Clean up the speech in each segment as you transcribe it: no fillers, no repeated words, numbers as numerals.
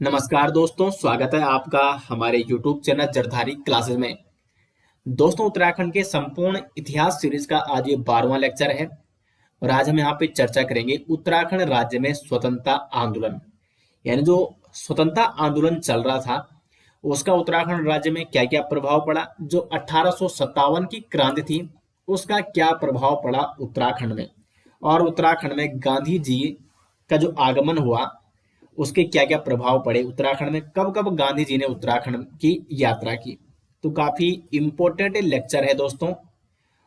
नमस्कार दोस्तों, स्वागत है आपका हमारे YouTube चैनल जरधारी क्लासेस में। दोस्तों, उत्तराखंड के संपूर्ण इतिहास सीरीज का आज ये 12वां लेक्चर है और आज हम यहाँ पे चर्चा करेंगे उत्तराखंड राज्य में स्वतंत्रता आंदोलन। यानी जो स्वतंत्रता आंदोलन चल रहा था उसका उत्तराखंड राज्य में क्या क्या प्रभाव पड़ा, जो 1857 की क्रांति थी उसका क्या प्रभाव पड़ा उत्तराखंड में, और उत्तराखंड में गांधी जी का जो आगमन हुआ उसके क्या क्या प्रभाव पड़े उत्तराखंड में, कब कब गांधी जी ने उत्तराखंड की यात्रा की। तो काफी इंपॉर्टेंट लेक्चर है दोस्तों।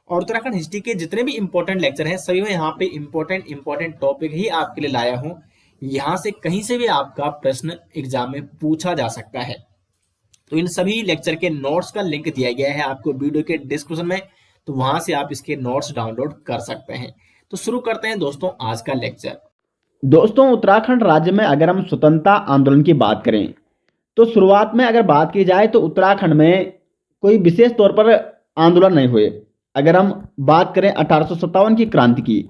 और उत्तराखंड हिस्ट्री के जितने भी इंपॉर्टेंट लेक्चर हैं सभी में यहाँ पे इंपॉर्टेंट टॉपिक ही आपके लिए लाया हूँ। यहाँ से कहीं से भी आपका प्रश्न एग्जाम में पूछा जा सकता है। तो इन सभी लेक्चर के नोट्स का लिंक दिया गया है आपको वीडियो के डिस्क्रिप्शन में, तो वहां से आप इसके नोट्स डाउनलोड कर सकते हैं। तो शुरू करते हैं दोस्तों आज का लेक्चर। दोस्तों, उत्तराखंड राज्य में अगर हम स्वतंत्रता आंदोलन की बात करें तो शुरुआत में अगर बात की जाए तो उत्तराखंड में कोई विशेष तौर पर आंदोलन नहीं हुए। अगर हम बात करें 1857 की क्रांति की,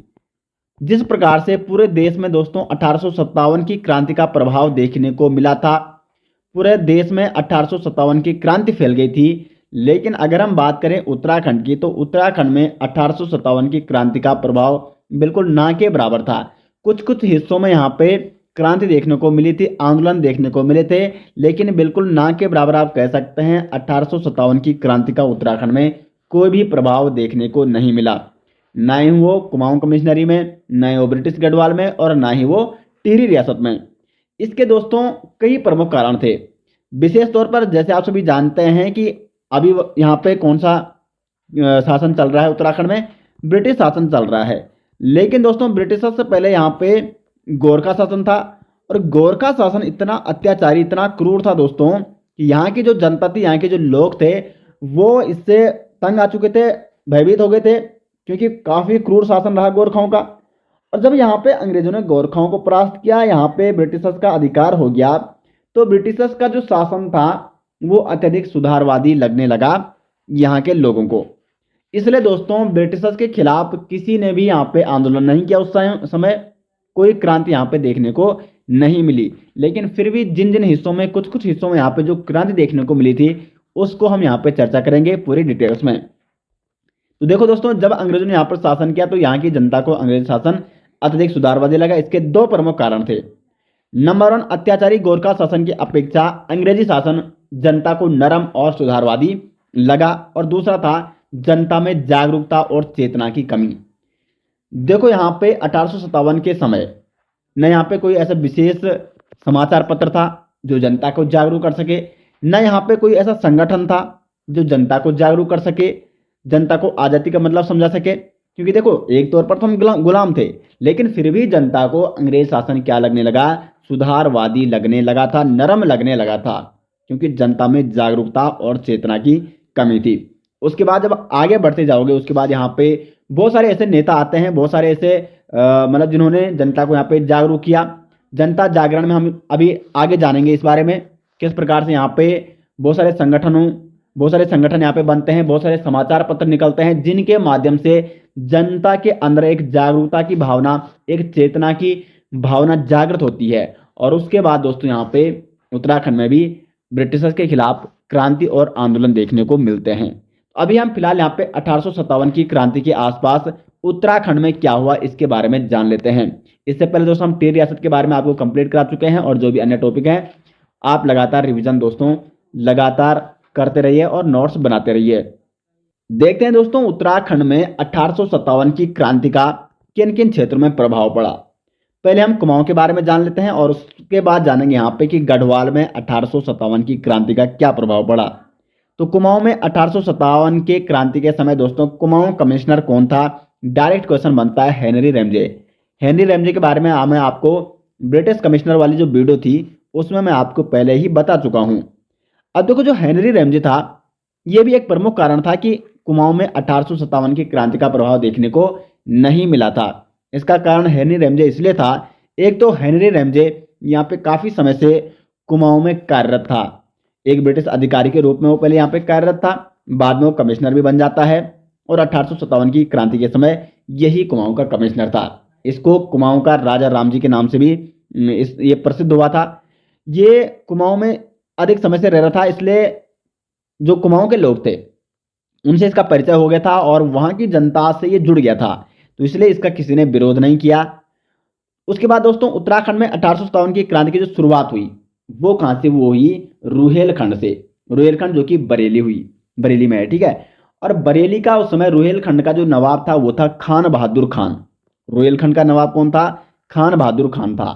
जिस प्रकार से पूरे देश में दोस्तों 1857 की क्रांति का प्रभाव देखने को मिला था, पूरे देश में 1857 की क्रांति फैल गई थी। लेकिन अगर हम बात करें उत्तराखंड की तो उत्तराखंड में 1857 की क्रांति का प्रभाव बिल्कुल ना के बराबर था। कुछ कुछ हिस्सों में यहाँ पे क्रांति देखने को मिली थी, आंदोलन देखने को मिले थे, लेकिन बिल्कुल ना के बराबर आप कह सकते हैं 1857 की क्रांति का उत्तराखंड में कोई भी प्रभाव देखने को नहीं मिला। ना ही वो कुमाऊं कमिश्नरी में, ना ही वो ब्रिटिश गढ़वाल में, और ना ही वो टिहरी रियासत में। इसके दोस्तों कई प्रमुख कारण थे। विशेष तौर पर जैसे आप सभी जानते हैं कि अभी यहाँ पे कौन सा शासन चल रहा है उत्तराखंड में, ब्रिटिश शासन चल रहा है। लेकिन दोस्तों ब्रिटिशर्स से पहले यहाँ पे गोरखा शासन था, और गोरखा शासन इतना अत्याचारी, इतना क्रूर था दोस्तों कि यहाँ की जो जनता थी, यहाँ के जो लोग थे, वो इससे तंग आ चुके थे, भयभीत हो गए थे, क्योंकि काफ़ी क्रूर शासन रहा गोरखाओं का। और जब यहाँ पे अंग्रेजों ने गोरखाओं को परास्त किया, यहाँ पे ब्रिटिशर्स का अधिकार हो गया, तो ब्रिटिशर्स का जो शासन था वो अत्यधिक सुधारवादी लगने लगा यहाँ के लोगों को। इसलिए दोस्तों ब्रिटिशर्स के खिलाफ किसी ने भी यहाँ पे आंदोलन नहीं किया। उस समय कोई क्रांति यहाँ पे देखने को नहीं मिली। लेकिन फिर भी जिन जिन हिस्सों में, कुछ कुछ हिस्सों में यहाँ पे जो क्रांति देखने को मिली थी उसको हम यहाँ पे चर्चा करेंगे पूरी डिटेल्स में। तो देखो दोस्तों, जब अंग्रेजों ने यहाँ पर शासन किया तो यहाँ की जनता को अंग्रेज शासन अत्यधिक सुधारवादी लगा। इसके दो प्रमुख कारण थे। नंबर 1, अत्याचारी गोरखा शासन की अपेक्षा अंग्रेजी शासन जनता को नरम और सुधारवादी लगा, और दूसरा था जनता में जागरूकता और चेतना की कमी। देखो यहाँ पे 1857 के समय न यहाँ पे कोई ऐसा विशेष समाचार पत्र था जो जनता को जागरूक कर सके, न यहाँ पे कोई ऐसा संगठन था जो जनता को जागरूक कर सके, जनता को आज़ादी का मतलब समझा सके। क्योंकि देखो, एक तौर पर तो हम गुलाम थे, लेकिन फिर भी जनता को अंग्रेज शासन क्या लगने लगा, सुधारवादी लगने लगा था, नरम लगने लगा था, क्योंकि जनता में जागरूकता और चेतना की कमी थी। उसके बाद जब आगे बढ़ते जाओगे, उसके बाद यहाँ पे बहुत सारे ऐसे नेता आते हैं, बहुत सारे ऐसे मतलब जिन्होंने जनता को यहाँ पे जागरूक किया। जनता जागरण में हम अभी आगे जानेंगे इस बारे में, किस प्रकार से यहाँ पे बहुत सारे संगठन यहाँ पे बनते हैं, बहुत सारे समाचार पत्र निकलते हैं, जिनके माध्यम से जनता के अंदर एक जागरूकता की भावना, एक चेतना की भावना जागृत होती है। और उसके बाद दोस्तों यहाँ पे उत्तराखंड में भी ब्रिटिशर्स के खिलाफ क्रांति और आंदोलन देखने को मिलते हैं। अभी हम फिलहाल यहाँ पे 1857 की क्रांति के आसपास उत्तराखंड में क्या हुआ इसके बारे में जान लेते हैं। इससे पहले दोस्तों हम टिहरी रियासत के बारे में आपको कंप्लीट करा चुके हैं, और जो भी अन्य टॉपिक हैं आप लगातार रिवीजन दोस्तों लगातार करते रहिए और नोट्स बनाते रहिए। देखते हैं दोस्तों उत्तराखंड में 1857 की क्रांति का किन किन क्षेत्रों में प्रभाव पड़ा। पहले हम कुमाऊं के बारे में जान लेते हैं, और उसके बाद जानेंगे यहाँ पे कि गढ़वाल में 1857 की क्रांति का क्या प्रभाव पड़ा। तो कुमाऊं में 1857 के क्रांति के समय दोस्तों कुमाऊं कमिश्नर कौन था, डायरेक्ट क्वेश्चन बनता है हेनरी रैमजे। हेनरी रैमजे के बारे में मैं आपको ब्रिटिश कमिश्नर वाली जो वीडियो थी उसमें मैं आपको पहले ही बता चुका हूं। अब देखो, जो हेनरी रैमजे था यह भी एक प्रमुख कारण था कि कुमाऊं में 1857 की क्रांति का प्रभाव देखने को नहीं मिला था। इसका कारण हेनरी रैमजे इसलिए था, एक तो हेनरी रैमजे यहाँ पे काफी समय से कुमाऊं में कार्यरत था। एक ब्रिटिश अधिकारी के रूप में वो पहले यहाँ पे कार्यरत था, बाद में वो कमिश्नर भी बन जाता है, और 1857 की क्रांति के समय यही कुमाऊं का कमिश्नर था। इसको कुमाऊं का राजा रामजी के नाम से भी ये प्रसिद्ध हुआ था। ये कुमाऊं में अधिक समय से रह रहा था, इसलिए जो कुमाऊं के लोग थे उनसे इसका परिचय हो गया था और वहां की जनता से ये जुड़ गया था, तो इसलिए इसका किसी ने विरोध नहीं किया। उसके बाद दोस्तों उत्तराखंड में 1857 की क्रांति की जो शुरुआत हुई वो कहां से, वो हुई रुहेलखंड से। रुहेलखंड जो कि बरेली हुई, बरेली में है, ठीक है। और बरेली का उस समय रुहेलखंड का जो नवाब था वो था खान बहादुर खान। रुहेलखंड का नवाब कौन था? खान बहादुर खान था।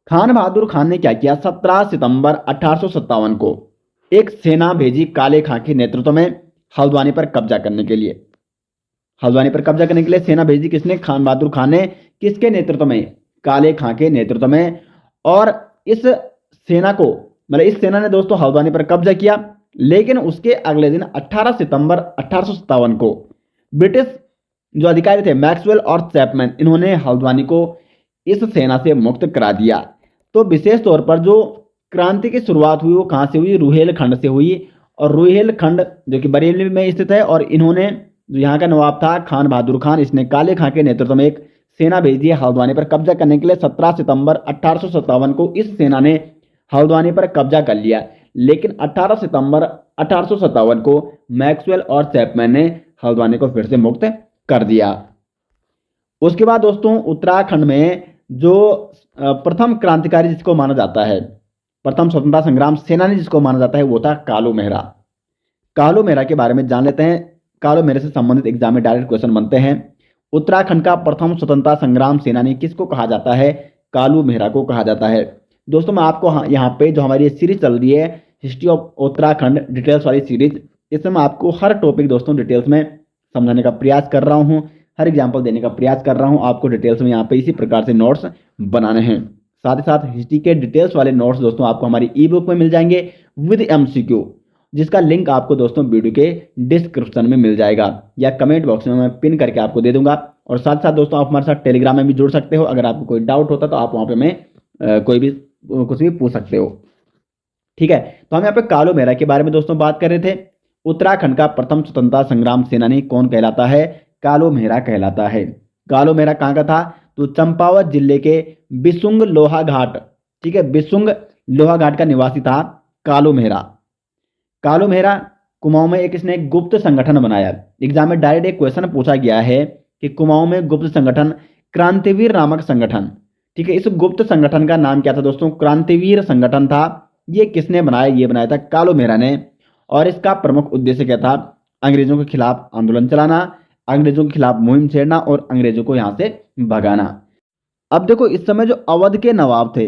खान बहादुर खान ने क्या किया, 17 सितंबर 1857 को एक सेना भेजी काले खां के नेतृत्व में हल्द्वानी पर कब्जा करने के लिए। हल्द्वानी पर कब्जा करने के लिए सेना भेजी किसने? खान बहादुर खान ने। किसके नेतृत्व में? काले खां के नेतृत्व में। और इस सेना को, मतलब इस सेना ने दोस्तों हल्द्वानी पर कब्जा किया, लेकिन उसके अगले दिन 18 सितंबर 1857 को ब्रिटिश जो अधिकारी थे मैक्सवेल और चैपमैन, इन्होंने हल्द्वानी को इस सेना से मुक्त करा दिया। तो विशेष तौर पर जो क्रांति की शुरुआत हुई वो कहां से हुई? रुहेलखंड से हुई। और रुहेलखंड जो कि बरेली में स्थित है, और इन्होंने, जो यहाँ का नवाब था खान बहादुर खान, इसने काले खां के नेतृत्व में एक सेना भेजी है हल्द्वानी पर कब्जा करने के लिए। 17 सितंबर 1857 को इस सेना ने हल्द्वानी पर कब्जा कर लिया, लेकिन 18 सितंबर 1857 को मैक्सवेल और चैपमैन ने हल्द्वानी को फिर से मुक्त कर दिया। उसके बाद दोस्तों उत्तराखंड में जो प्रथम क्रांतिकारी जिसको माना जाता है, प्रथम स्वतंत्रता संग्राम सेनानी जिसको माना जाता है, वो था कालू मेहरा। कालू मेहरा के बारे में जान लेते हैं। कालू मेहरा से संबंधित एग्जाम में डायरेक्ट क्वेश्चन बनते हैं। उत्तराखंड का प्रथम स्वतंत्रता संग्राम सेनानी किसको कहा जाता है? कालू मेहरा को कहा जाता है। दोस्तों मैं आपको यहाँ पे जो हमारी सीरीज चल रही है हिस्ट्री ऑफ उत्तराखंड डिटेल्स वाली सीरीज, इसमें मैं आपको हर टॉपिक दोस्तों डिटेल्स में समझाने का प्रयास कर रहा हूँ, हर एग्जाम्पल देने का प्रयास कर रहा हूँ। आपको डिटेल्स में यहाँ पे इसी प्रकार से नोट्स बनाने हैं। साथ ही साथ हिस्ट्री के डिटेल्स वाले नोट्स दोस्तों आपको हमारी ई बुक में मिल जाएंगे विद एमसीक्यू, जिसका लिंक आपको दोस्तों वीडियो के डिस्क्रिप्शन में मिल जाएगा या कमेंट बॉक्स में मैं पिन करके आपको दे दूंगा। और साथ साथ दोस्तों आप हमारे साथ टेलीग्राम में भी जुड़ सकते हो। अगर आपको कोई डाउट होता तो आप वहाँ पे मैं कोई भी कुछ भी पूछ सकते हो, ठीक है। तो हम यहाँ पे कालू मेहरा के बारे में दोस्तों बात कर रहे थे। उत्तराखंड का प्रथम स्वतंत्रता संग्राम सेनानी कौन कहलाता है? कालू मेहरा कहलाता है। कालू मेहरा कहाँ का था? तो चंपावत जिले के बिसुंग लोहा घाट, ठीक है, बिसुंग लोहा घाट का निवासी था कालू मेहरा। कालू मेहरा कुमाऊं में एक इसने गुप्त संगठन बनाया। एग्जाम में डायरेक्ट एक क्वेश्चन पूछा गया है कि कुमाऊं में गुप्त संगठन क्रांतिवीर नामक संगठन, ठीक है, इस गुप्त संगठन का नाम क्या था दोस्तों? क्रांतिवीर संगठन था। ये किसने बनाया? ये बनाया था कालू मेहरा ने। और इसका प्रमुख उद्देश्य क्या था? अंग्रेजों के खिलाफ आंदोलन चलाना, अंग्रेजों के खिलाफ मुहिम छेड़ना और अंग्रेजों को यहां से भगाना। अब देखो इस समय जो अवध के नवाब थे,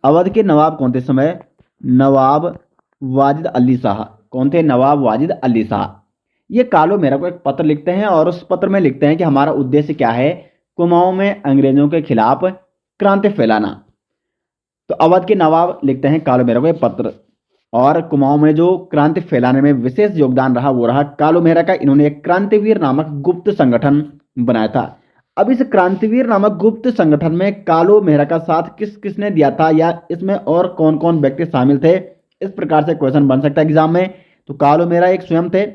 अवध के नवाब कौन थे इस समय? नवाब वाजिद अली शाह। कौन थे? नवाब वाजिद अली शाह। ये कालू मेहरा को एक पत्र लिखते हैं और उस पत्र में लिखते हैं कि हमारा उद्देश्य क्या है? कुमाऊं में अंग्रेजों के खिलाफ क्रांति फैलाना। तो अवध के नवाब लिखते हैं कालू मेहरा को एक पत्र, और कुमाऊं में जो क्रांति फैलाने में विशेष योगदान रहा वो रहा कालू मेहरा का। इन्होंने एक क्रांतिवीर नामक गुप्त संगठन बनाया था। अब इस क्रांतिवीर नामक गुप्त संगठन में कालू मेहरा का साथ किस किसने दिया था, या इसमें और कौन कौन व्यक्ति शामिल थे, इस प्रकार से क्वेश्चन बन सकता है एग्जाम में। तो कालू मेहरा एक स्वयं थे,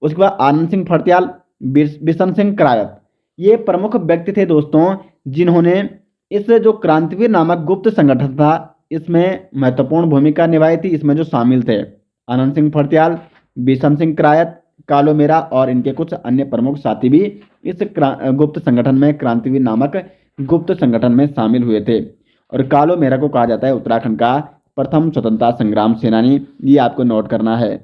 उसके बाद आनंद सिंह फड़त्याल, बिशन सिंह करायत, ये प्रमुख व्यक्ति थे दोस्तों जिन्होंने इस जो क्रांतिवीर नामक गुप्त संगठन था इसमें महत्वपूर्ण भूमिका निभाई थी। इसमें जो शामिल थे आनंद सिंह फड़त्याल, बिशन सिंह करायत, कालू मेहरा और इनके कुछ अन्य प्रमुख साथी भी इस गुप्त संगठन में, क्रांतिवीर नामक गुप्त संगठन में शामिल हुए थे। और कालू मेहरा को कहा जाता है उत्तराखंड का प्रथम स्वतंत्रता संग्राम सेनानी। ये आपको नोट करना है।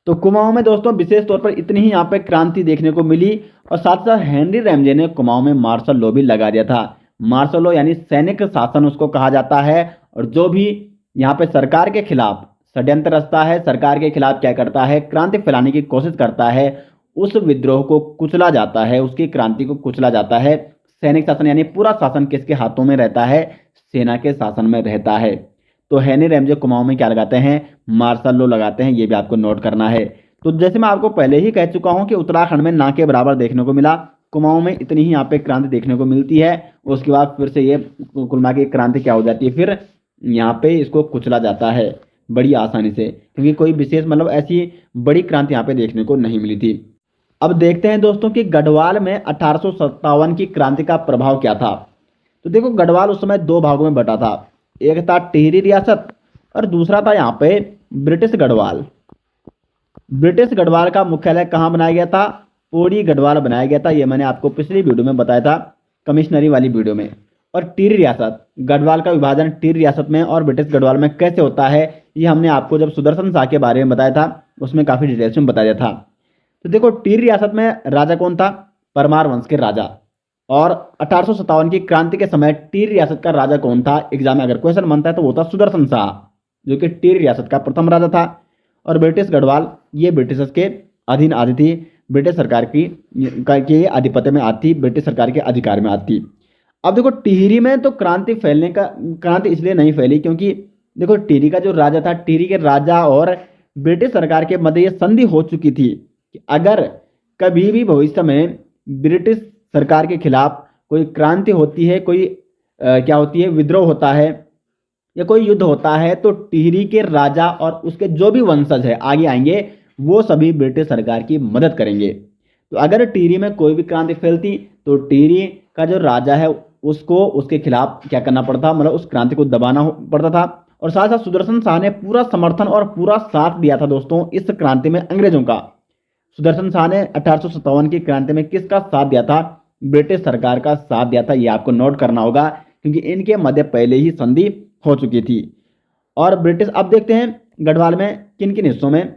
तो कुमाऊं में दोस्तों विशेष तौर पर इतनी ही यहाँ पे क्रांति देखने को मिली। और साथ साथ हेनरी रैमजे ने कुमाऊं में मार्शल लॉ भी लगा दिया था। मार्शल लॉ यानी सैनिक शासन उसको कहा जाता है। और जो भी यहाँ पे सरकार के खिलाफ षड्यंत्र रचता है, सरकार के खिलाफ क्या करता है, क्रांति फैलाने की कोशिश करता है, उस विद्रोह को कुचला जाता है, उसकी क्रांति को कुचला जाता है। सैनिक शासन यानी पूरा शासन किसके हाथों में रहता है? सेना के शासन में रहता है। तो हेनरी रैमजे कुमाऊं में क्या लगाते हैं? मार्शल लॉ लगाते हैं। ये भी आपको नोट करना है। तो जैसे मैं आपको पहले ही कह चुका हूं कि उत्तराखंड में ना के बराबर देखने को मिला, कुमाऊं में इतनी ही यहाँ पे क्रांति देखने को मिलती है। उसके बाद फिर से ये कुल की क्रांति क्या हो जाती है, फिर यहाँ पे इसको कुचला जाता है बड़ी आसानी से, क्योंकि कोई विशेष मतलब ऐसी बड़ी क्रांति यहाँ पे देखने को नहीं मिली थी। अब देखते हैं दोस्तों कि गढ़वाल में 1857 की क्रांति का प्रभाव क्या था। तो देखो गढ़वाल उस समय दो भागों में बटा था। एक था टिहरी रियासत और दूसरा था यहाँ पे ब्रिटिश गढ़वाल। ब्रिटिश गढ़वाल का मुख्यालय कहाँ बनाया गया था? पौड़ी गढ़वाल बनाया गया था। ये मैंने आपको पिछली वीडियो में बताया था, कमिश्नरी वाली वीडियो में। और टिहरी रियासत, गढ़वाल का विभाजन टिहरी रियासत में और ब्रिटिश गढ़वाल में कैसे होता है, ये हमने आपको जब सुदर्शन शाह के बारे में बताया था उसमें काफी डिटेल्स में बताया था। तो देखो, टिहरी रियासत में राजा कौन था? परमार वंश के राजा। और 1857 की क्रांति के समय टिहरी रियासत का राजा कौन था? एग्जाम में अगर क्वेश्चन बनता है तो वो था सुदर्शन शाह, जो कि टिहरी रियासत का प्रथम राजा था। और ब्रिटिश गढ़वाल ये ब्रिटिशर्स के अधीन आती थी, ब्रिटिश सरकार के आधिपत्य में आती, ब्रिटिश सरकार के अधिकार में आती। अब देखो, टिहरी में तो क्रांति इसलिए नहीं फैली क्योंकि देखो, टिहरी का जो राजा था, टिहरी के राजा और ब्रिटिश सरकार के मध्य ये संधि हो चुकी थी कि अगर कभी भी भविष्य में ब्रिटिश सरकार के खिलाफ कोई क्रांति होती है, कोई क्या होती है, विद्रोह होता है या कोई युद्ध होता है, तो टिहरी के राजा और उसके जो भी वंशज है आगे आएंगे, वो सभी ब्रिटिश सरकार की मदद करेंगे। तो अगर टिहरी में कोई भी क्रांति फैलती तो टिहरी का जो राजा है उसको उसके खिलाफ क्या करना पड़ता, मतलब उस क्रांति को दबाना पड़ता था। और साथ साथ सुदर्शन शाह ने पूरा समर्थन और पूरा साथ दिया था दोस्तों इस क्रांति में अंग्रेजों का। सुदर्शन शाह ने 1857 की क्रांति में किसका साथ दिया था? ब्रिटिश सरकार का साथ दिया था। ये आपको नोट करना होगा क्योंकि इनके मध्य पहले ही संधि हो चुकी थी। और ब्रिटिश, अब देखते हैं गढ़वाल में किन किन हिस्सों में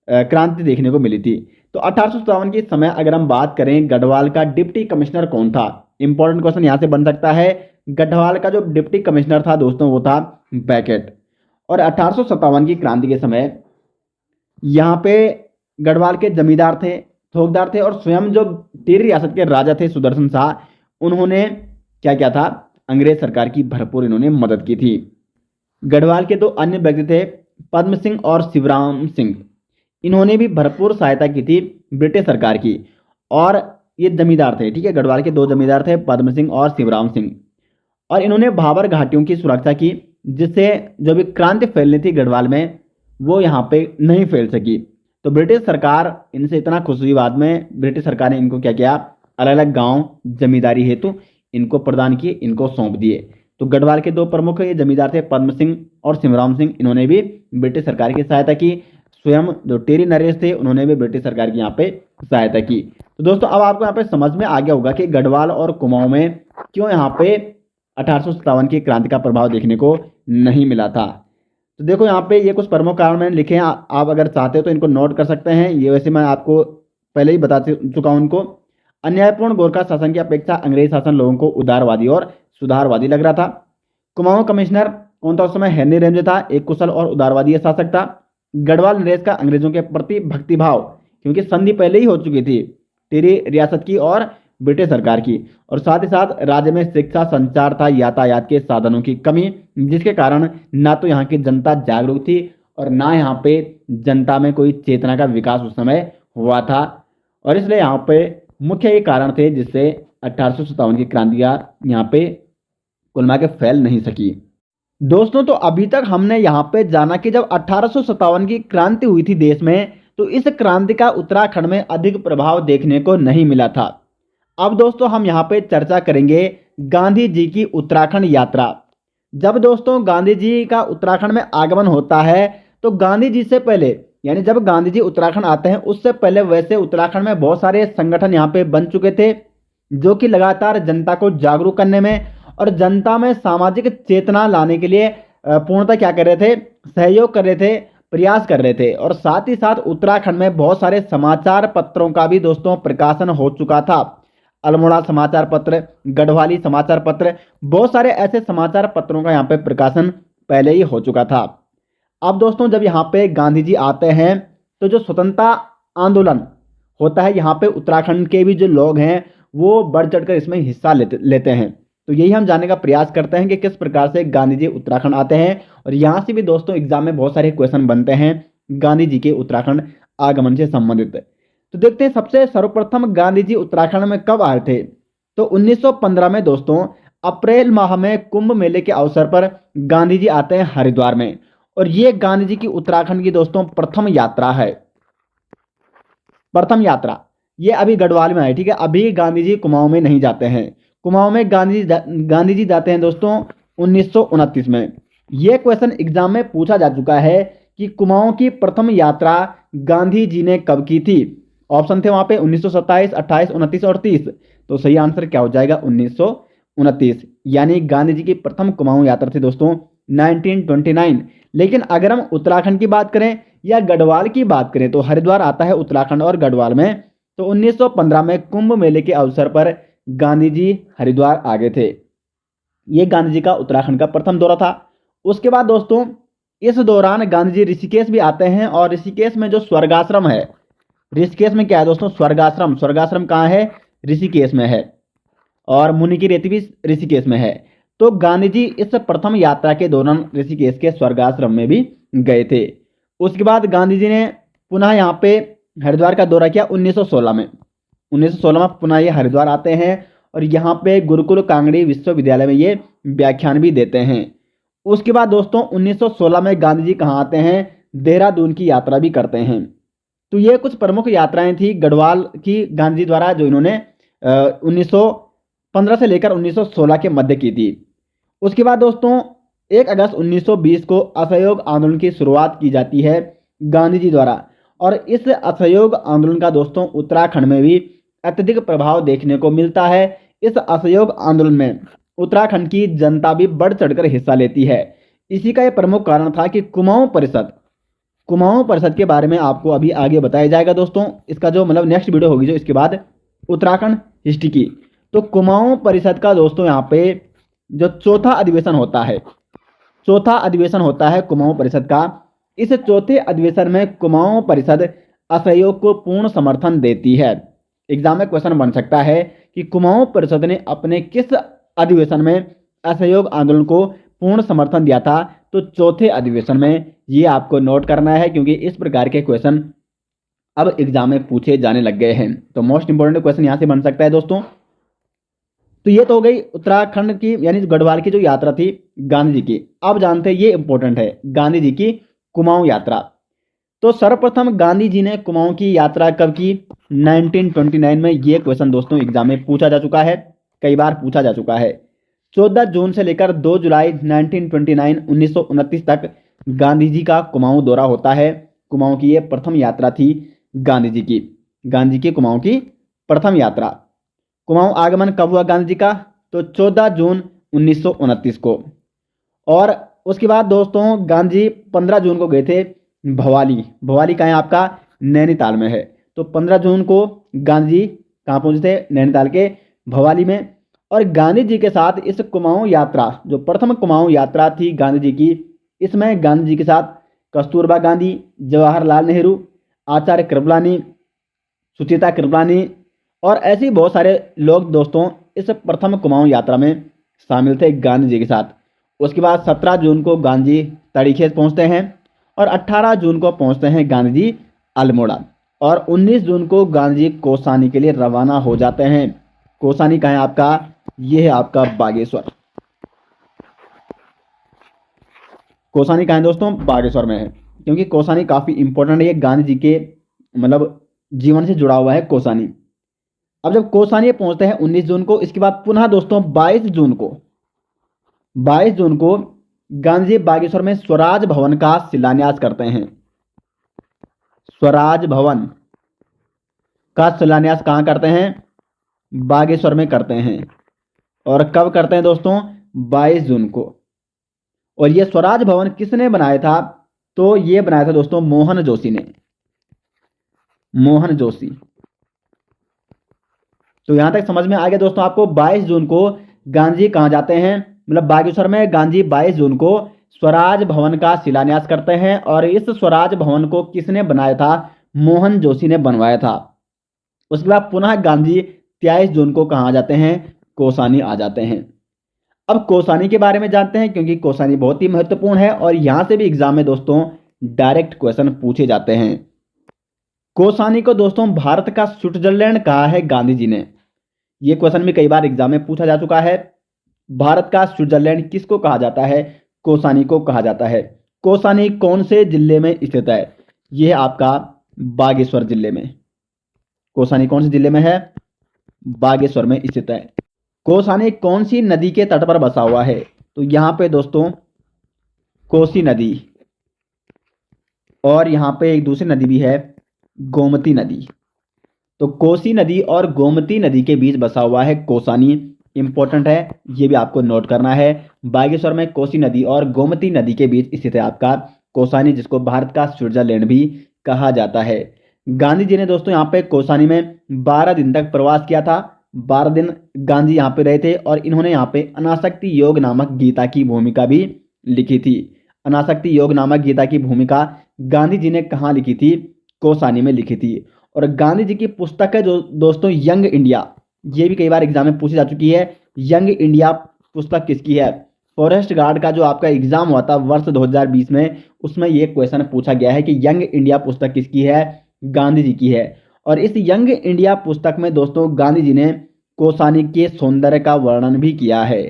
क्रांति देखने को मिली थी। तो 1857 के समय अगर हम बात करें, गढ़वाल का डिप्टी कमिश्नर कौन था? इंपॉर्टेंट क्वेश्चन यहां से बन सकता है। गढ़वाल का जो डिप्टी कमिश्नर था दोस्तों वो था बैकेट। और 1857 की क्रांति के समय यहाँ पे गढ़वाल के जमींदार थे, थोकदार थे और स्वयं जो टिहरी रियासत के राजा थे सुदर्शन शाह, उन्होंने क्या किया था? अंग्रेज सरकार की भरपूर इन्होंने मदद की थी। गढ़वाल के दो अन्य व्यक्ति थे, पद्म सिंह और शिवराम सिंह। इन्होंने भी भरपूर सहायता की थी ब्रिटिश सरकार की। और ये जमींदार थे, ठीक है, गढ़वाल के दो जमींदार थे, पद्म सिंह और शिवराम सिंह। और इन्होंने भाबर घाटियों की सुरक्षा की, जिससे जो भी क्रांति फैलनी थी गढ़वाल में वो यहाँ पे नहीं फैल सकी। तो ब्रिटिश सरकार इनसे इतना खुश हुई, बाद में ब्रिटिश सरकार ने इनको क्या किया? अलग अलग गांव जमींदारी हेतु इनको प्रदान किए, इनको सौंप दिए। तो गढ़वाल के दो प्रमुख ये जमींदार थे, पद्म सिंह और शिवराम सिंह, इन्होंने भी ब्रिटिश सरकार की सहायता की। स्वयं जो टिहरी नरेश थे उन्होंने भी ब्रिटिश सरकार की यहाँ पे सहायता की। तो दोस्तों अब आपको यहाँ पे समझ में आ गया होगा कि गढ़वाल और कुमाऊं में क्यों यहाँ पे 1857 की क्रांति का प्रभाव देखने को नहीं मिला था। तो देखो यहाँ पे ये कुछ प्रमुख कारण मैंने लिखे हैं, आप अगर चाहते हो तो इनको नोट कर सकते हैं। ये वैसे मैं आपको पहले ही बता चुका हूं इनको। अन्यायपूर्ण गोरखा शासन की अपेक्षा अंग्रेज शासन लोगों को उदारवादी और सुधारवादी लग रहा था। कुमाऊं कमिश्नर कौन था उस समय? हेनरी रेंज था, एक कुशल और उदारवादी शासक था। गढ़वाल नरेश का अंग्रेजों के प्रति भक्तिभाव, क्योंकि संधि पहले ही हो चुकी थी टिहरी रियासत की और ब्रिटिश सरकार की। और साथ ही साथ राज्य में शिक्षा, संचार था, यातायात के साधनों की कमी, जिसके कारण ना तो यहाँ की जनता जागरूक थी और ना यहाँ पे जनता में कोई चेतना का विकास उस समय हुआ था। और इसलिए यहाँ पे मुख्य ये कारण थे जिससे 1857 की क्रांतियां यहाँ पे कुल मिला के फैल नहीं सकी। दोस्तों तो अभी तक हमने यहाँ पे जाना कि जब 1857 की क्रांति हुई थी देश में, तो इस क्रांति का उत्तराखंड में अधिक प्रभाव देखने को नहीं मिला था। अब दोस्तों हम यहाँ पे चर्चा करेंगे गांधी जी की उत्तराखंड यात्रा। जब दोस्तों गांधी जी का उत्तराखंड में आगमन होता है तो गांधी जी से पहले, यानी जब गांधी जी उत्तराखंड आते हैं उससे पहले वैसे उत्तराखंड में बहुत सारे संगठन यहाँ पे बन चुके थे जो कि लगातार जनता को जागरूक करने में और जनता में सामाजिक चेतना लाने के लिए पूर्णतः क्या कर रहे थे? सहयोग कर रहे थे, प्रयास कर रहे थे। और साथ ही साथ उत्तराखंड में बहुत सारे समाचार पत्रों का भी दोस्तों प्रकाशन हो चुका था। अल्मोड़ा समाचार पत्र, गढ़वाली समाचार पत्र, बहुत सारे ऐसे समाचार पत्रों का यहाँ पे प्रकाशन पहले ही हो चुका था। अब दोस्तों जब यहाँ पे गांधी जी आते हैं तो जो स्वतंत्रता आंदोलन होता है यहाँ पे उत्तराखंड के भी जो लोग हैं वो बढ़ चढ़कर इसमें हिस्सा लेते हैं। तो यही हम जानने का प्रयास करते हैं कि किस प्रकार से गांधी जी उत्तराखंड आते हैं। और यहाँ से भी दोस्तों एग्जाम में बहुत सारे क्वेश्चन बनते हैं गांधी जी के उत्तराखंड आगमन से संबंधित। तो देखते हैं सबसे सर्वप्रथम गांधी जी उत्तराखंड में कब आए थे? तो 1915 में दोस्तों अप्रैल माह में कुंभ मेले के अवसर पर गांधी जी आते हैं हरिद्वार में। और ये गांधी जी की उत्तराखंड की दोस्तों प्रथम यात्रा है। प्रथम यात्रा ये अभी गढ़वाल में है, ठीक है। अभी गांधी जी कुमाऊं में नहीं जाते हैं। कुमाऊं में गांधी जी जाते हैं दोस्तों 1929 में। यह क्वेश्चन एग्जाम में पूछा जा चुका है कि कुमाऊं की प्रथम यात्रा गांधी जी ने कब की थी। ऑप्शन थे वहां पे 1927, 28, 29 और 30। तो सही आंसर क्या हो जाएगा? 1929, यानी गांधी जी की प्रथम कुमाऊं यात्रा थी दोस्तों 1929। लेकिन अगर हम उत्तराखंड की बात करें या गढ़वाल की बात करें तो हरिद्वार आता है उत्तराखंड और गढ़वाल में। तो 1915 में कुंभ मेले के अवसर पर गांधी जी हरिद्वार आ गए थे। ये गांधी जी का उत्तराखंड का प्रथम दौरा था। उसके बाद दोस्तों इस दौरान गांधी जी ऋषिकेश भी आते हैं और ऋषिकेश में जो स्वर्गाश्रम है, ऋषिकेश में क्या है दोस्तों? स्वर्गाश्रम। स्वर्गाश्रम कहाँ है? ऋषिकेश में है। और मुनि की रेती भी ऋषिकेश में है। तो गांधी जी इस प्रथम यात्रा के दौरान ऋषिकेश के स्वर्गाश्रम में भी गए थे। उसके बाद गांधी जी ने पुनः यहाँ पे हरिद्वार का दौरा किया 1916 में। 1916 में पुनः ये हरिद्वार आते हैं और यहाँ पे गुरुकुल कांगड़ी विश्वविद्यालय में ये व्याख्यान भी देते हैं। उसके बाद दोस्तों 1916 में गांधी जी कहाँ आते हैं? देहरादून की यात्रा भी करते हैं। तो ये कुछ प्रमुख यात्राएं थी गढ़वाल की गांधी जी द्वारा, जो इन्होंने 1915 से लेकर 1916 के मध्य की थी। उसके बाद दोस्तों 1 अगस्त 1920 को असहयोग आंदोलन की शुरुआत की जाती है गांधी जी द्वारा। और इस असहयोग आंदोलन का दोस्तों उत्तराखंड में भी अत्यधिक प्रभाव देखने को मिलता है। इस असहयोग आंदोलन में उत्तराखंड की जनता भी बढ़ चढ़कर हिस्सा लेती है। इसी का यह प्रमुख कारण था कि कुमाऊं परिषद के बारे में आपको अभी आगे बताया जाएगा दोस्तों। इसका जो मतलब नेक्स्ट वीडियो होगी जो इसके बाद उत्तराखंड हिस्ट्री की। तो कुमाऊं परिषद का दोस्तों यहाँ पे जो चौथा अधिवेशन होता है कुमाऊं परिषद का। इस चौथे अधिवेशन में कुमाऊं परिषद असहयोग को पूर्ण समर्थन देती है। एग्जाम में क्वेश्चन बन सकता है कि कुमाऊं परिषद ने अपने किस अधिवेशन में असहयोग आंदोलन को पूर्ण समर्थन दिया था? तो चौथे अधिवेशन में। ये आपको नोट करना है क्योंकि इस प्रकार के क्वेश्चन अब एग्जाम में पूछे जाने लग गए हैं। तो मोस्ट इंपोर्टेंट क्वेश्चन यहां से बन सकता है दोस्तों। तो ये तो हो गई उत्तराखंड की यानी गढ़वाल की जो यात्रा थी गांधी जी की। अब जानते हैं, ये इंपॉर्टेंट है, गांधी जी की कुमाऊं यात्रा। तो सर्वप्रथम गांधी जी ने कुमाऊं की यात्रा कब की? 1929 में। ये क्वेश्चन दोस्तों एग्जाम में पूछा जा चुका है, कई बार पूछा जा चुका है। 14 जून से लेकर 2 जुलाई 1929 तक गांधी जी का कुमाऊं दौरा होता है। कुमाऊं की ये प्रथम यात्रा थी गांधी जी की कुमाऊं की प्रथम यात्रा। कुमाऊं आगमन कब हुआ गांधी जी का? तो 14 जून 1929 को। और उसके बाद दोस्तों गांधी जी 15 जून को गए थे भवाली। भवाली कहाँ है आपका? नैनीताल में है। तो 15 जून को गांधी जी कहाँ पहुंचे थे? नैनीताल के भवाली में। और गांधी जी के साथ इस कुमाऊं यात्रा, जो प्रथम कुमाऊं यात्रा थी गांधी जी की, इसमें गांधी जी के साथ कस्तूरबा गांधी, जवाहरलाल नेहरू, आचार्य कृपलानी, सुचेता कृपलानी और ऐसे ही बहुत सारे लोग दोस्तों इस प्रथम कुमाऊं यात्रा में शामिल थे गांधी जी के साथ। उसके बाद 17 जून को गांधी जी तड़ीखेत पहुंचते हैं और 18 जून को पहुंचते हैं गांधी जी अल्मोड़ा। और 19 जून को गांधी जी कौसानी के लिए रवाना हो जाते हैं। कौसानी कहाँ है आपका? ये है आपका बागेश्वर। कौसानी कहाँ है दोस्तों? बागेश्वर में है। क्योंकि कौसानी काफी इंपॉर्टेंट है, ये गांधी जी के मतलब जीवन से जुड़ा हुआ है कौसानी। अब जब कौसानी पहुंचते हैं 19 जून को, इसके बाद पुनः दोस्तों 22 जून को गांधी जी बागेश्वर में स्वराज भवन का शिलान्यास करते हैं। स्वराज भवन का शिलान्यास कहाँ करते हैं? बागेश्वर में करते हैं। और कब करते हैं दोस्तों? 22 जून को। और यह स्वराज भवन किसने बनाया था? तो यह बनाया था दोस्तों मोहन जोशी ने। मोहन जोशी। तो यहां तक समझ में आ गया दोस्तों आपको। 22 जून को गांधी कहां जाते हैं? मतलब बागेश्वर में गांधी 22 जून को स्वराज भवन का शिलान्यास करते हैं। और इस स्वराज भवन को किसने बनाया था? मोहन जोशी ने बनवाया था। उसके बाद पुनः गांधी 23 जून को कहां आ जाते हैं? कौसानी आ जाते हैं। अब कौसानी के बारे में जानते हैं क्योंकि कौसानी बहुत ही महत्वपूर्ण है और यहां से भी एग्जाम में दोस्तों डायरेक्ट क्वेश्चन पूछे जाते हैं। कौसानी को दोस्तों भारत का स्विट्जरलैंड कहा है गांधी जी ने। यह क्वेश्चन भी कई बार एग्जाम में पूछा जा चुका है। भारत का स्विट्जरलैंड किसको कहा जाता है? कौसानी को कहा जाता है। कौसानी कौन से जिले में स्थित है? यह आपका बागेश्वर जिले में। कौसानी कौन से जिले में है? बागेश्वर में स्थित है। कौसानी कौन सी नदी के तट पर बसा हुआ है? तो यहाँ पे दोस्तों कोसी नदी और यहाँ पे एक दूसरी नदी भी है, गोमती नदी। तो कोसी नदी और गोमती नदी के बीच बसा हुआ है कौसानी। इंपॉर्टेंट है, ये भी आपको नोट करना है। बागेश्वर में कोसी नदी और गोमती नदी के बीच स्थित है आपका कौसानी, जिसको भारत का स्विट्जरलैंड भी कहा जाता है। गांधी जी ने दोस्तों यहाँ पे कौसानी में 12 दिन तक प्रवास किया था। 12 दिन गांधी यहाँ पे रहे थे और इन्होंने यहाँ पे अनासक्ति योग नामक गीता की भूमिका भी लिखी थी। अनासक्ति योग नामक गीता की भूमिका गांधी जी ने कहाँ लिखी थी? कौसानी में लिखी थी। और गांधी जी की पुस्तक है जो दोस्तों यंग इंडिया, ये भी कई बार एग्जाम में पूछी जा चुकी है। यंग इंडिया पुस्तक किसकी है? फॉरेस्ट गार्ड का जो आपका एग्जाम हुआ था वर्ष 2020 में, उसमें ये क्वेश्चन पूछा गया है कि यंग इंडिया पुस्तक किसकी है? गांधी जी की है। और इस यंग इंडिया पुस्तक में दोस्तों गांधी जी ने कौसानी के सौंदर्य का वर्णन भी किया है।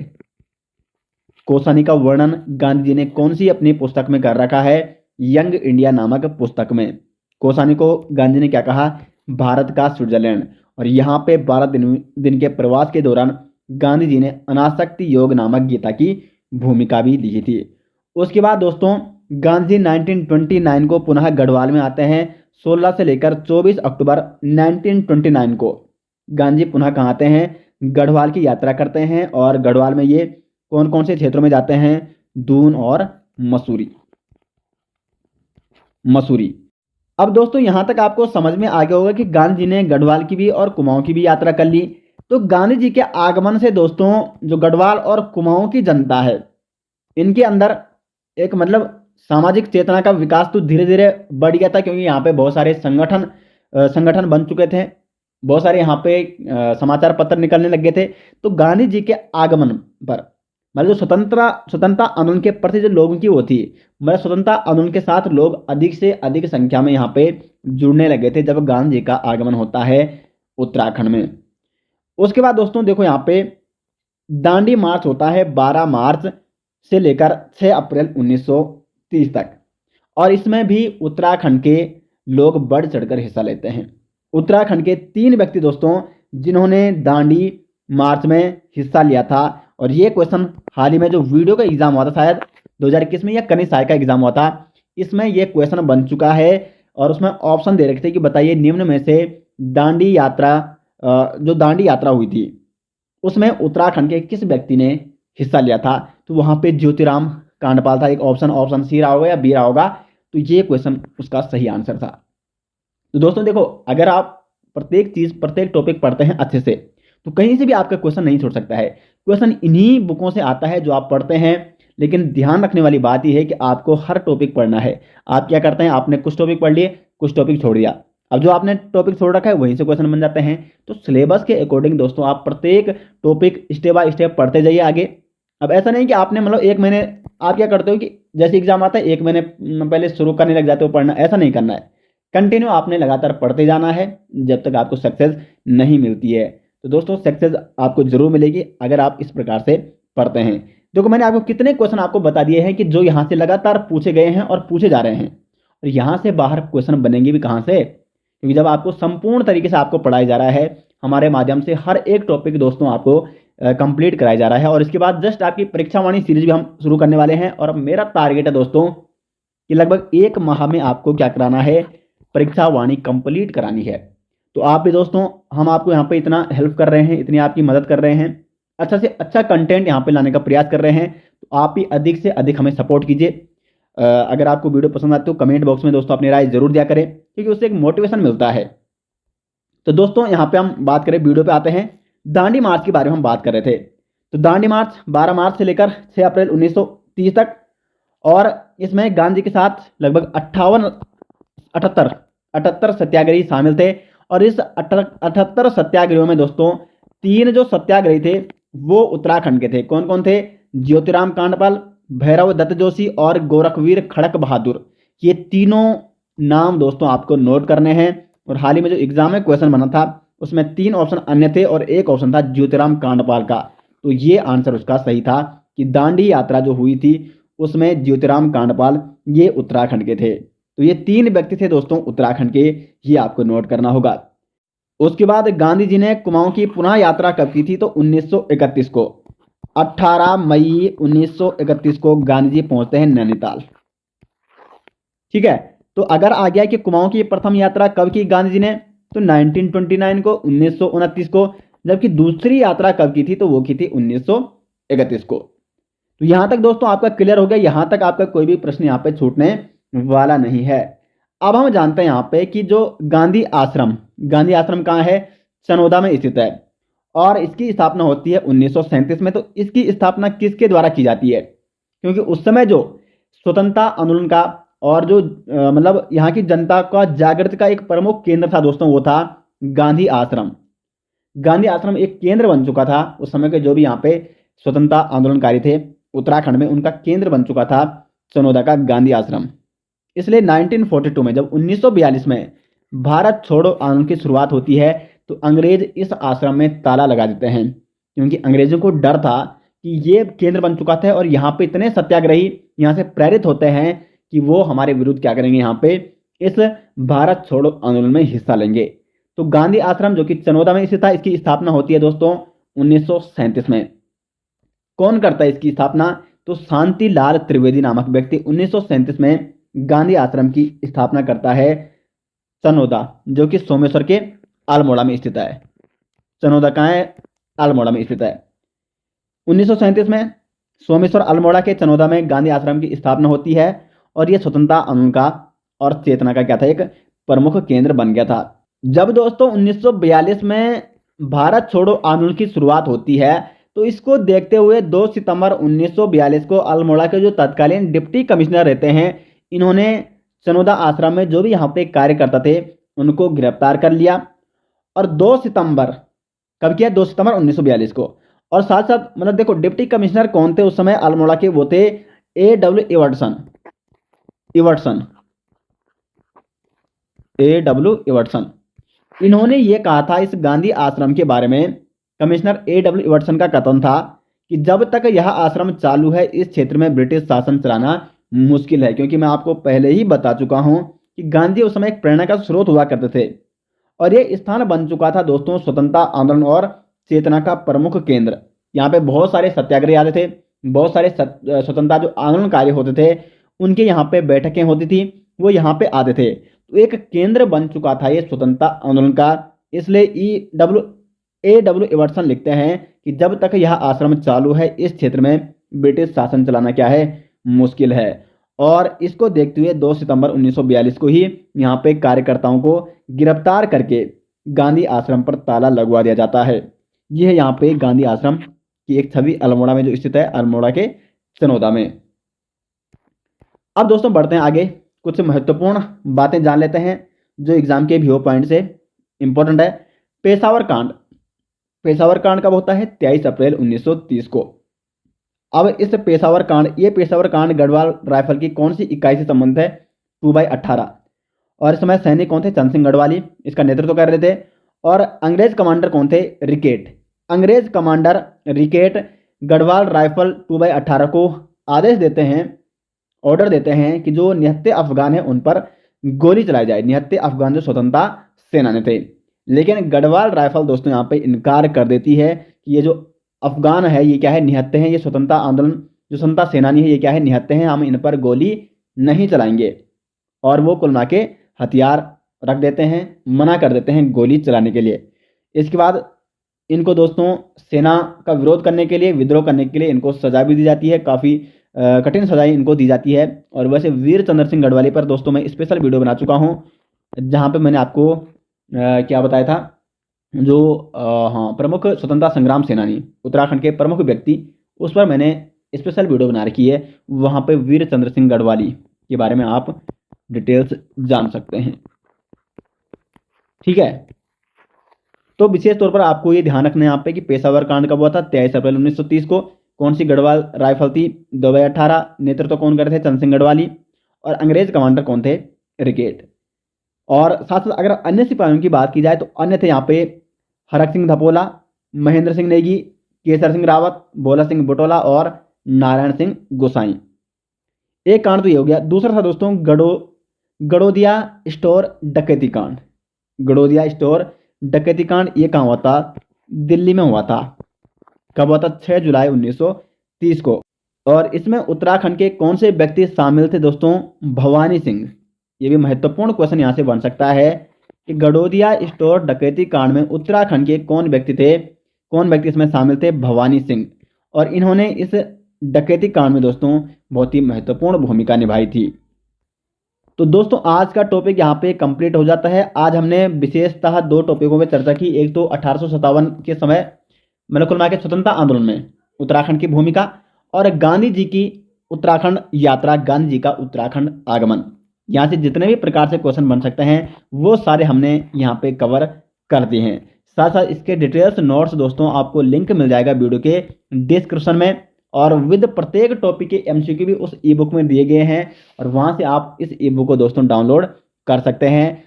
कौसानी का वर्णन गांधी जी ने कौन सी अपनी पुस्तक में कर रखा है? यंग इंडिया नामक पुस्तक में। कौसानी को गांधी ने क्या कहा? भारत का स्विट्जरलैंड। और यहाँ पे 12 दिन के प्रवास के दौरान गांधी जी ने अनासक्ति योग नामक गीता की भूमिका भी लिखी थी। उसके बाद दोस्तों गांधी 1929 को पुनः गढ़वाल में आते हैं। 16 से लेकर 24 अक्टूबर 1929 को गांधी पुनः कहाँ आते हैं? गढ़वाल की यात्रा करते हैं। और गढ़वाल में ये कौन कौन से क्षेत्रों में जाते हैं? दून और मसूरी। अब दोस्तों यहां तक आपको समझ में आ गया होगा कि गांधी जी ने गढ़वाल की भी और कुमाऊं की भी यात्रा कर ली। तो गांधी जी के आगमन से दोस्तों जो गढ़वाल और कुमाऊं की जनता है, इनके अंदर एक मतलब सामाजिक चेतना का विकास तो धीरे धीरे बढ़ गया था, क्योंकि यहाँ पे बहुत सारे संगठन बन चुके थे। बहुत सारे यहाँ पे समाचार पत्र निकलने लग गए थे। तो गांधी जी के आगमन पर मतलब जो स्वतंत्रता आंदोलन के प्रति जो लोगों की वो थी, मतलब स्वतंत्रता आंदोलन के साथ लोग अधिक से अधिक संख्या में यहाँ पे जुड़ने लगे थे जब गांधी जी का आगमन होता है उत्तराखंड में। उसके बाद दोस्तों देखो यहाँ पे दांडी मार्च होता है 12 मार्च से लेकर 6 अप्रैल 1930 तक। और इसमें भी उत्तराखंड के लोग बढ़ चढ़कर हिस्सा लेते हैं। उत्तराखंड के 3 व्यक्ति दोस्तों जिन्होंने दांडी मार्च में हिस्सा लिया था। और ये क्वेश्चन हाल ही में जो वीडियो का एग्जाम हुआ था शायद 2021 में या कनिष्ठ सहायक का एग्जाम हुआ था, इसमें यह क्वेश्चन बन चुका है। और उसमें ऑप्शन दे रखे थे कि बताइए निम्न में से दांडी यात्रा जो दांडी यात्रा हुई थी उसमें उत्तराखंड के किस व्यक्ति ने हिस्सा लिया था? तो वहां पे ज्योतिराम कांडपाल था एक ऑप्शन सी रहा होगा या बी रहा होगा। तो ये क्वेश्चन उसका सही आंसर था। तो दोस्तों देखो, अगर आप प्रत्येक टॉपिक पढ़ते हैं अच्छे से तो कहीं से भी आपका क्वेश्चन नहीं छूट सकता है। क्वेश्चन इन्हीं बुकों से आता है जो आप पढ़ते हैं। लेकिन ध्यान रखने वाली बात यह है कि आपको हर टॉपिक पढ़ना है। आप क्या करते हैं, आपने कुछ टॉपिक पढ़ लिए, कुछ टॉपिक छोड़ दिया। अब जो आपने टॉपिक छोड़ रखा है वहीं से क्वेश्चन बन जाते हैं। तो सिलेबस के अकॉर्डिंग दोस्तों आप प्रत्येक टॉपिक स्टेप बाय स्टेप पढ़ते जाइए आगे। अब ऐसा नहीं कि आपने मतलब एक महीने, आप क्या करते हो कि जैसे एग्जाम आता है 1 महीने पहले शुरू करने लग जाते हो पढ़ना, ऐसा नहीं करना है। कंटिन्यू आपने लगातार पढ़ते जाना है जब तक आपको सक्सेस नहीं मिलती है। तो दोस्तों सक्सेस आपको जरूर मिलेगी अगर आप इस प्रकार से पढ़ते हैं। देखो मैंने आपको कितने क्वेश्चन आपको बता दिए हैं कि जो यहाँ से लगातार पूछे गए हैं और पूछे जा रहे हैं। और यहाँ से बाहर क्वेश्चन बनेंगे भी कहाँ से? क्योंकि जब आपको संपूर्ण तरीके से आपको पढ़ाया जा रहा है हमारे माध्यम से, हर एक टॉपिक दोस्तों आपको कंप्लीट कराया जा रहा है। और इसके बाद जस्ट आपकी परीक्षावाणी सीरीज भी हम शुरू करने वाले हैं। और मेरा टारगेट है दोस्तों कि लगभग 1 माह में आपको क्या कराना है, परीक्षावाणी कंप्लीट करानी है। तो आप भी दोस्तों, हम आपको यहाँ पे इतना हेल्प कर रहे हैं, इतनी आपकी मदद कर रहे हैं, अच्छा से अच्छा कंटेंट यहाँ पे लाने का प्रयास कर रहे हैं। तो आप भी अधिक से अधिक हमें सपोर्ट कीजिए। अगर आपको वीडियो पसंद आती है तो कमेंट बॉक्स में दोस्तों अपनी राय जरूर दिया करें, क्योंकि उससे एक मोटिवेशन मिलता है। तो दोस्तों यहाँ पे हम बात करें, वीडियो पे आते हैं, दांडी मार्च के बारे में हम बात कर रहे थे। तो दांडी मार्च 12 मार्च से लेकर 6 अप्रैल 1930 तक। और इसमें गांधी के साथ लगभग 78 सत्याग्रही शामिल थे। और इस 78 सत्याग्रहियों में दोस्तों 3 जो सत्याग्रही थे वो उत्तराखंड के थे। कौन कौन थे? ज्योतिराम कांडपाल, भैरव दत्त जोशी और गोरखवीर खड़क बहादुर। ये तीनों नाम दोस्तों आपको नोट करने हैं। और हाल ही में जो एग्जाम में क्वेश्चन बना था उसमें 3 ऑप्शन अन्य थे और एक ऑप्शन था ज्योतिराम कांडपाल का। तो ये आंसर उसका सही था कि दांडी यात्रा जो हुई थी उसमें ज्योतिराम कांडपाल ये उत्तराखंड के थे। तो ये 3 व्यक्ति थे दोस्तों उत्तराखंड के, ये आपको नोट करना होगा। उसके बाद गांधी जी ने कुमाऊं की पुनः यात्रा कब की थी? तो 1931 को। 18 मई 1931 को गांधी जी पहुंचते हैं नैनीताल। ठीक है, तो अगर आ गया कि कुमाऊं की प्रथम यात्रा कब की गांधी जी ने, तो 1929 को, 1929 को। जबकि दूसरी यात्रा कब की थी, तो वो की थी 1931 को। तो यहां तक दोस्तों आपका क्लियर हो गया, यहां तक आपका कोई भी प्रश्न यहां पे छूटने वाला नहीं है। अब हम जानते हैं यहां पे कि जो गांधी आश्रम कहाँ है, चनोदा में स्थित है और इसकी स्थापना होती है 1937 में। तो इसकी स्थापना किसके द्वारा की जाती है, क्योंकि उस समय जो स्वतंत्रता आंदोलन का और जो मतलब यहाँ की जनता का जागृति का एक प्रमुख केंद्र था दोस्तों, वो था गांधी आश्रम। गांधी आश्रम एक केंद्र बन चुका था उस समय के, जो भी यहाँ पे स्वतंत्रता आंदोलनकारी थे उत्तराखंड में, उनका केंद्र बन चुका था चनोदा का गांधी आश्रम। इसलिए 1942 में, जब 1942 में भारत छोड़ो आंदोलन की शुरुआत होती है, तो अंग्रेज इस आश्रम में ताला लगा देते हैं, क्योंकि अंग्रेजों को डर था कि ये केंद्र बन चुका था और यहाँ पे इतने सत्याग्रही यहाँ से प्रेरित होते हैं कि वो हमारे विरुद्ध क्या करेंगे, यहाँ पे इस भारत छोड़ो आंदोलन में हिस्सा लेंगे। तो गांधी आश्रम जो कि चनोदा में स्थित था, इसकी स्थापना होती है दोस्तों 1937 में। कौन करता है इसकी स्थापना, तो शांतिलाल त्रिवेदी नामक व्यक्ति 1937 में गांधी आश्रम की स्थापना करता है चनोदा, जो कि सोमेश्वर के अल्मोड़ा में स्थित है। चनोदा कहाँ है, अल्मोड़ा में स्थित है। 1937 में सोमेश्वर अल्मोड़ा के चनोदा में गांधी आश्रम की स्थापना होती है और यह स्वतंत्रता आंदोलन का और चेतना का क्या था, एक प्रमुख केंद्र बन गया था। जब दोस्तों 1942 में भारत छोड़ो आंदोलन की शुरुआत होती है, तो इसको देखते हुए 2 सितंबर 1942 को अल्मोड़ा के जो तत्कालीन डिप्टी कमिश्नर रहते हैं, इन्होंने चनोदा आश्रम में जो भी यहाँ पे कार्यकर्ता थे उनको गिरफ्तार कर लिया। और 2 सितंबर कब किया, 2 सितंबर 1942 को। और साथ साथ मतलब देखो डिप्टी कमिश्नर कौन थे उस समय अल्मोड़ा के, वो थे A.W. इवर्टसन। इन्होंने ये कहा था इस गांधी आश्रम के बारे में, कमिश्नर A.W. इवर्टसन का कथन था कि जब तक यह आश्रम चालू है इस क्षेत्र में ब्रिटिश शासन चलाना मुश्किल है, क्योंकि मैं आपको पहले ही बता चुका हूं कि गांधी उस समय एक प्रेरणा का स्रोत हुआ करते थे और ये स्थान बन चुका था दोस्तों स्वतंत्रता आंदोलन और चेतना का प्रमुख केंद्र। यहाँ पे बहुत सारे सत्याग्रही आते थे, बहुत सारे स्वतंत्रता जो आंदोलनकारी होते थे उनके यहाँ पे बैठकें होती थी, वो यहाँ पे आते थे। तो एक केंद्र बन चुका था ये स्वतंत्रता आंदोलन का। इसलिए A.W. इवर्टसन लिखते हैं कि जब तक यह आश्रम चालू है इस क्षेत्र में ब्रिटिश शासन चलाना क्या है, मुश्किल है। और इसको देखते हुए 2 सितंबर 1942 को ही यहाँ पे कार्यकर्ताओं को गिरफ्तार करके गांधी आश्रम पर ताला लगवा दिया जाता है। यह है यहाँ पे गांधी आश्रम की एक छवि अल्मोड़ा में जो स्थित है, अल्मोड़ा के चनोदा में। अब दोस्तों बढ़ते हैं आगे, कुछ महत्वपूर्ण बातें जान लेते हैं जो एग्जाम के व्यू पॉइंट से इंपॉर्टेंट है। पेशावर कांड, पेशावर कांड कब होता है, 23 अप्रैल 1930 को। अब इस पेशावर कांड, ये पेशावर कांड गढ़वाल राइफल की कौन सी इकाई से संबंधित है, 2/18। और इस समय सैनिक कौन थे, चंद सिंह गढ़वाली इसका नेतृत्व कर रहे थे। और अंग्रेज कमांडर कौन थे, रिकेट। अंग्रेज कमांडर रिकेट गढ़वाल राइफल 2/18 को आदेश देते हैं, ऑर्डर देते हैं कि जो निहत्थे अफगान है उन पर गोली चलाई जाए। निहत्थे अफगान जो स्वतंत्रता सेनानी थे, लेकिन गढ़वाल राइफल दोस्तों यहाँ पे इनकार कर देती है कि ये जो अफगान है ये क्या है, निहत्थे हैं, ये स्वतंत्रता आंदोलन जो स्वतंत्रता सेनानी है ये क्या है, निहत्थे हैं, हम इन पर गोली नहीं चलाएंगे। और वो कुल मिला के हथियार रख देते हैं, मना कर देते हैं गोली चलाने के लिए। इसके बाद इनको दोस्तों सेना का विरोध करने के लिए, विद्रोह करने के लिए इनको सजा भी दी जाती है, काफ़ी कठिन सजाएं इनको दी जाती है। और वैसे वीर चंद्र सिंह गढ़वाली पर दोस्तों मैं स्पेशल वीडियो बना चुका हूँ, जहाँ पे मैंने आपको क्या बताया था, जो हाँ प्रमुख स्वतंत्रता संग्राम सेनानी उत्तराखंड के प्रमुख व्यक्ति, उस पर मैंने स्पेशल वीडियो बना रखी है। वहाँ पे वीर चंद्र सिंह गढ़वाली के बारे में आप डिटेल्स जान सकते हैं। ठीक है, तो विशेष तौर पर आपको ये ध्यान रखना है यहाँ पे कि पेशावर कांड कब हुआ था, 23 अप्रैल 1930 को। कौन सी गढ़वाल राइफल थी, 2/18। नेतृत्व कौन कर रहे थे, चंद सिंह गढ़वाली। और अंग्रेज कमांडर कौन थे, रिकेट। और साथ साथ अगर अन्य सिपाहियों की बात की जाए तो अन्य थे यहाँ पे हरक सिंह धपोला, महेंद्र सिंह नेगी, केसर सिंह रावत, भोला सिंह बुटोला और नारायण सिंह गोसाई। एक कांड तो ये हो गया। दूसरा था दोस्तों गड़ोदिया स्टोर डकैती कांड। गड़ोदिया स्टोर डकैती कांड ये कहाँ हुआ था, दिल्ली में हुआ था। कब हुआ था? 6 जुलाई 1930 को। और इसमें उत्तराखंड के कौन से व्यक्ति शामिल थे दोस्तों? भवानी सिंह। ये भी महत्वपूर्ण क्वेश्चन यहाँ से बन सकता है कि गडोदिया स्टोर डकैती कांड में उत्तराखंड के कौन व्यक्ति थे, कौन व्यक्ति इसमें शामिल थे? भवानी सिंह। और इन्होंने इस डकैती कांड में दोस्तों बहुत ही महत्वपूर्ण भूमिका निभाई थी। तो दोस्तों आज का टॉपिक यहाँ पे कंप्लीट हो जाता है। आज हमने विशेषतः 2 टॉपिकों पर चर्चा की। एक तो 1857 के समय मतलब कुल मिला के स्वतंत्रता आंदोलन में उत्तराखंड की भूमिका, और गांधी जी की उत्तराखंड यात्रा, गांधी जी का उत्तराखंड आगमन। यहाँ से जितने भी प्रकार से क्वेश्चन बन सकते हैं वो सारे हमने यहाँ पे कवर कर दिए हैं। साथ साथ इसके डिटेल्स नोट्स दोस्तों आपको लिंक मिल जाएगा वीडियो के डिस्क्रिप्शन में, और विद प्रत्येक टॉपिक के एमसीक्यू भी उस ई बुक में दिए गए हैं, और वहाँ से आप इस ई बुक को दोस्तों डाउनलोड कर सकते हैं।